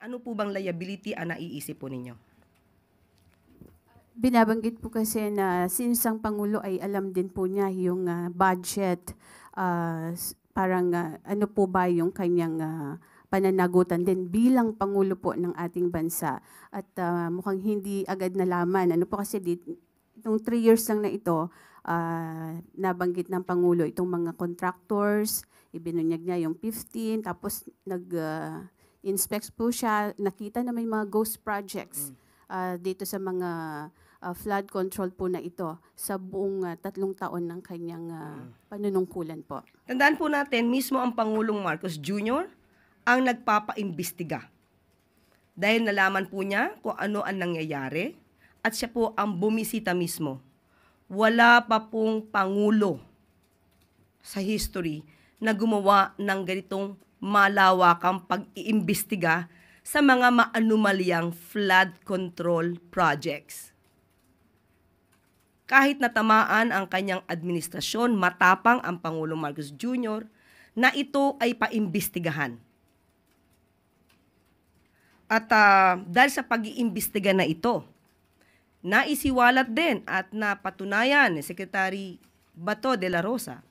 Ano po bang liability ang naiisip po ninyo? Binabanggit po kasi na since ang Pangulo ay alam din po niya yung budget, parang ano po ba yung kanyang pananagutan din bilang Pangulo po ng ating bansa. At mukhang hindi agad nalaman. Ano po kasi itong 3 years lang na ito, nabanggit ng Pangulo itong mga contractors, ibinunyag niya yung 15, tapos nag-inspect po siya, nakita na may mga ghost projects dito sa mga flood control po na ito sa buong 3 taon ng kanyang panunungkulan po. Tandaan po natin, mismo ang Pangulong Marcos Jr. ang nagpapaimbestiga. Dahil nalaman po niya kung ano ang nangyayari at siya po ang bumisita mismo. Wala pa pong Pangulo sa history na gumawa ng ganitong malawakang pag-iimbestiga sa mga maanumalyang flood control projects. Kahit natamaan ang kanyang administrasyon, matapang ang Pangulong Marcos Jr. na ito ay paimbestigahan. At dahil sa pag-iimbestiga na ito, naisiwalat din at napatunayan ni Secretary Bato de la Rosa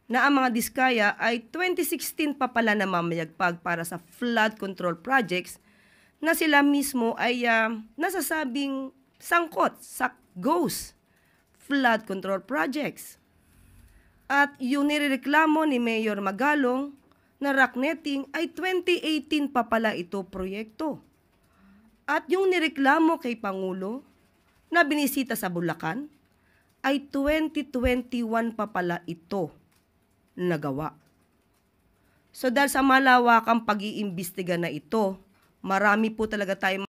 na ang mga diskaya ay 2016 pa pala na mamayagpag para sa flood control projects na sila mismo ay nasasabing sangkot sa ghost flood control projects. At yung nirereklamo ni Mayor Magalong na rock netting ay 2018 pa pala ito proyekto. At yung nireklamo kay Pangulo na binisita sa Bulacan ay 2021 pa pala ito nagawa. So dahil sa malawakang pag-iimbestiga na ito, marami po talaga tayong